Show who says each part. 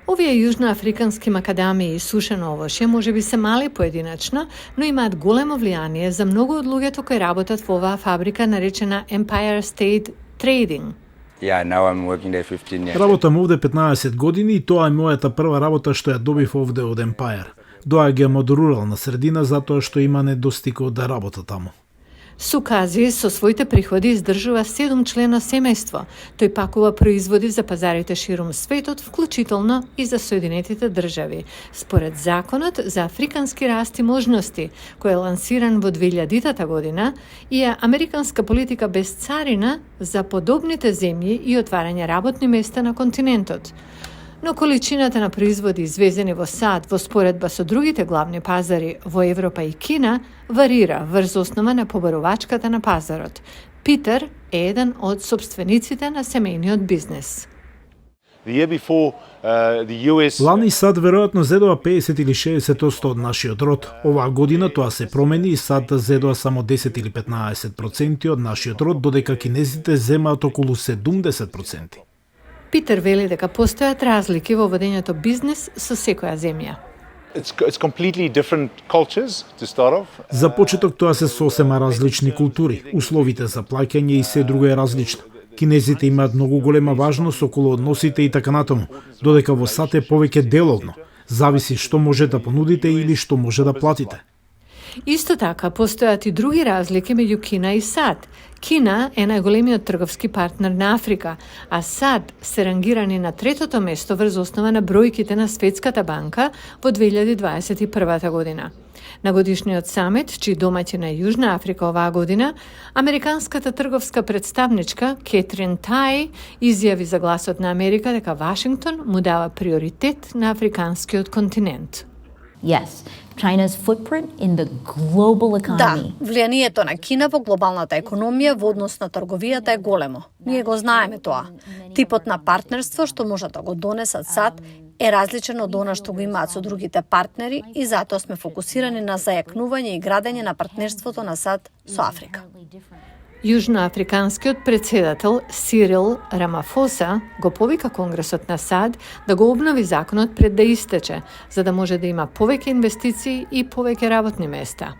Speaker 1: Овие јужноафрикански макадамии и сушено овошје може би се мали поединачно, но имаат големо влијание за многу од луѓето кои работат во оваа фабрика наречена Empire State Trading.
Speaker 2: Yeah, now I'm working there 15 years.
Speaker 3: Работам овде 15 години и тоа е мојата прва работа што ја добив овде од Empire. Доаѓам од рурална средина затоа што има недостиг од работа таму.
Speaker 1: Сукази со своите приходи издржува 7-члено семејство. Тој пакува производи за пазарите ширум светот, вклучително и за Соединетите држави. Според законот за африкански раст и можности, кој е лансиран во 2000 година, и е американска политика без царина за подобните земји и отварање работни места на континентот. Но количината на производи извезени во САД во споредба со другите главни пазари во Европа и Кина варира врз основа на побарувачката на пазарот. Питер е еден од собствениците на семејниот бизнес.
Speaker 3: Лани САД веројатно зедоа 50 или 60% од нашиот род. Оваа година тоа се промени и САД зедоа само 10 или 15% од нашиот род, додека кинезите земаат околу 70%.
Speaker 1: Питер вели дека постојат разлики во водењето бизнес со секоја земја.
Speaker 4: It's completely different cultures to start off.
Speaker 3: За почеток тоа се сосема различни култури, условите за плаќање и се друго е различно. Кинезите имаат многу голема важност околу односите и така натаму, додека во САД е повеќе деловно. Зависи што може да понудите или што може да платите.
Speaker 1: Исто така, постојат и други разлики меѓу Кина и САД. Кина е најголемиот трговски партнер на Африка, а САД се рангирани на третото место врз основа на бројките на Светската банка во 2021 година. На годишниот самит, чиј домаќин е Јужна Африка оваа година, американската трговска представничка Кетрин Тај изјави за Гласот на Америка дека Вашингтон му дава приоритет на африканскиот континент.
Speaker 5: Yes, China's footprint in the global economy.
Speaker 6: Да, влијанието на Кина во глобалната економија во однос на трговијата е големо. Ние го знаеме тоа. Типот на партнерство што може да го донесат САД е различен од она што го имаат со другите партнери и затоа сме фокусирани на зајакнување и градење на партнерството на САД со Африка.
Speaker 1: Јужноафриканскиот председател Сирил Рамафоса го повика Конгресот на САД да го обнови законот пред да истече, за да може да има повеќе инвестиции и повеќе работни места.